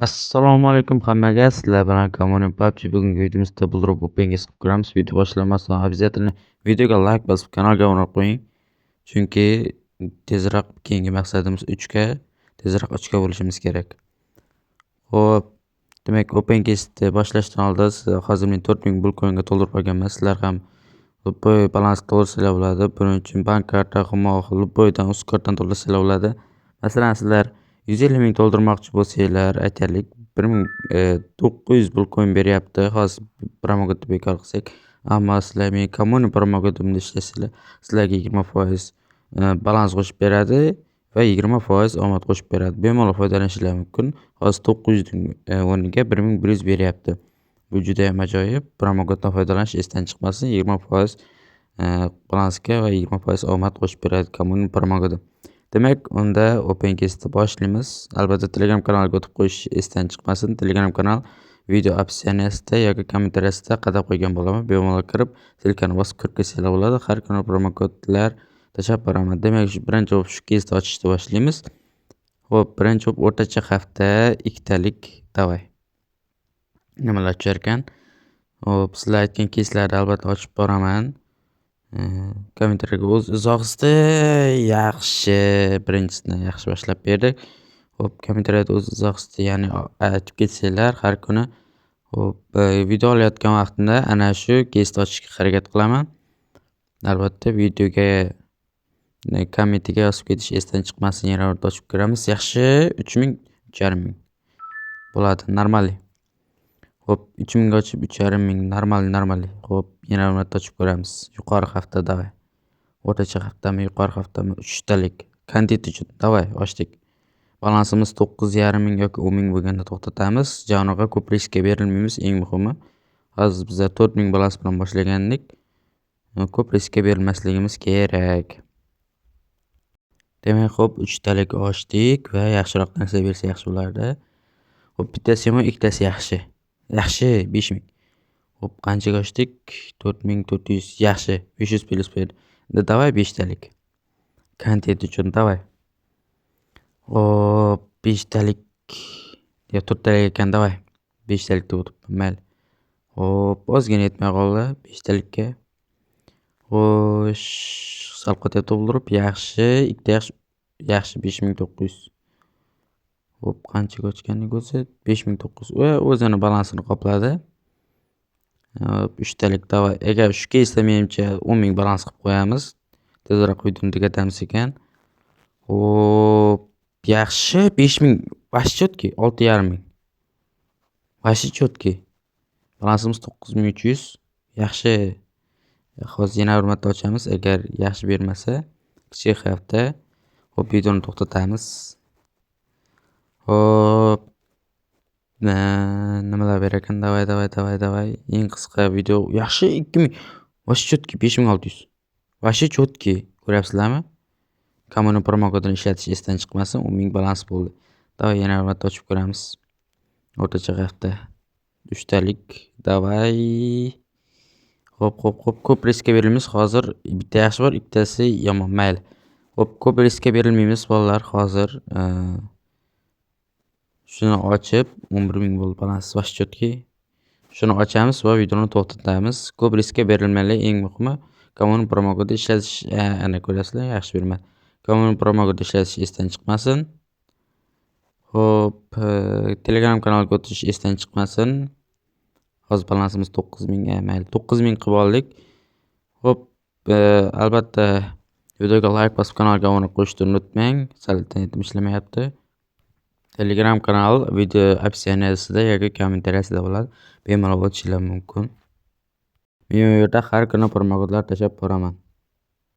Assalomu alaykum hammaga. Sizlar bilan Common PUBG. Bugungi videomizda Buldrop Open'ga chiqib ko'ramiz. Video boshlamasdan обязательно videoga like bosib kanalga obuna qo'ying. Chunki tezroq keyingi maqsadimiz 3 ga, tezroq 3 ga bo'lishimiz kerak. Xo'p, demak Open Quest'ni boshlashdan oldin hozir men 4000 Bitcoin'ga to'ldirib olganman. Sizlar ham Lupoy balans to'ldirsanglar bo'ladi. Buning uchun bank karta, Humo, Lupoydan, Uzcarddan to'ldirsanglar bo'ladi. Masalan, sizlar 150 ming to'ldirmoqchi bo'lsanglar, aytaylik 1900 Bitcoin beryapti. Hozir promokodni bekor qilsak, ammo sizlar men Common promokodimda ishlasanglar, sizlarga 20% balans qo'shib beradi va 20% omad qo'shib beradi. Bemalol foydalanishingiz mumkin. Hozir 900 ning o'rniga 1100 beryapti. Bu juda ham ajoyib. Promokoddan foydalanish esdan chiqmasin. 20% balansga va 20% omad qo'shib beradi Common promokodi. Demak, unda Open Quest'ni boshlaymiz. Albatta Telegram kanaliga o'tib qo'yish esdan chiqmasin. Telegram kanal video opsiyasida yoki kommentariyasida qadab qo'ygan bo'laman. Bemalol kirib, silkani bosib kirib kelsanglar bo'ladi. Har kuni promokodlar tashlab boraman. Demak, birinchi bo'lib shu questni ochishni boshlaymiz. Xo'p, birinchi bo'lib o'rtacha hafta 2 talik davay. Nimalar tushar ekan? Xo'p, sizlar aytgan questlarni albatta ochib boraman. Kommentariyaga o'z izohingizda yaxshi, birinchisini yaxshi boshlab berdik. Xo'p, kommentariyada o'z izohingizda, ya'ni aytib ketsanglar har kuni. Xo'p, video olayotgan vaqtimda ana shu quest ochishga harakat qilaman. Albatta videoga kommentiga yozib ketish esdan chiqmasin. Yana bir ochib ko'ramiz. Yaxshi 3000, 3500 bo'ladi, normali. Xo'p, 3000 ga ochib 3500 normali. Xo'p, yana bir marta ochib ko'ramiz. Yuqori hafta davay. O'rtacha haftami, yuqori haftami 3 talik. Kontent uchun davay ochdik. Balansimiz 9500 yoki 10000 bo'lganda to'xtatamiz. Joniga ko'p riskka berilmaymiz, eng muhimi. Hozir biz 4000 balans bilan boshlagandik. Ko'p riskka berilmasligimiz kerak. Demak, xo'p, 3 talik ochdik va yaxshiroq narsa bersa yaxshi bo'lardi. Xo'p, bittasi yomon, ikkitasi yaxshi. Yaxshi 5000. Xo'p, qanchaga ochdik? 4400. Yaxshi, 500 plyus berdi. Davay 5 talik. Kontent uchun davay. Xo'p, 5 talik yo 4 talik ekan, davay. 5 talik deb o'tibman, mayli. Xo'p, ozgina yetmay qoldi 5 talikka. Xo'sh, sal qotyapti bo'lib, yaxshi, ikkita yaxshi 5900. Xo'p, qanchaga ochgandik o'zi? 5900. O'zini balansini qopladi. 3 talik davay. Agar shu keysda menimcha 10000 balans qilib qo'yamiz. Tezroq videoni tugatamiz ekan. Xo'p, yaxshi 5000. Vashi chotki 6500. Vashi chotki. Balansimiz 9300. Yaxshi. Hozir yana bir marta ochamiz. Agar yaxshi bermasa, kichik hafta. Xo'p, videoni to'xtatamiz. Xo'p, nimalar berar ekan? Davay. Eng qisqa video. Yaxshi 2000. Vashi chotki 5600. Vashi chotki. Ko'ryapsizlarmi? Common promokodini ishlatish esdan chiqmasin. 10000 balans bo'ldi. Davay, yana bir marta ochib ko'ramiz. O'rtacha hafta 3 talik. Davay. Xo'p, ko'p riskka berilmaymiz. Hozir bitta yaxshi bor, ikkitasi yomon, mayli. Xo'p, ko'p riskka berilmaymiz bolalar. Hozir shuni ochib 11000 bo'ldi balans, vash chotki. Shuni ochamiz va videoni to'xtatamiz. Ko'p riskka berilmaydi, eng muhimi Common promokodi ishlatish. Ana ko'rasizlar, yaxshi bermadi. Common promokodi ishlatish esdan chiqmasin. Xo'p, Telegram kanaliga o'tish esdan chiqmasin. Hozir balansimiz 9000, mayli 9000 qilib oldik. Xo'p, albatta videoga like bosib kanalga obuna bo'lishni unutmang. Sal internetim ishlamayapti. Telegram kanal video opsiyasida yoki kommentariyasida bo'ladi. Bemalol o'tishingiz mumkin. Men u yerda har kuni promokodlar tashlab boraman.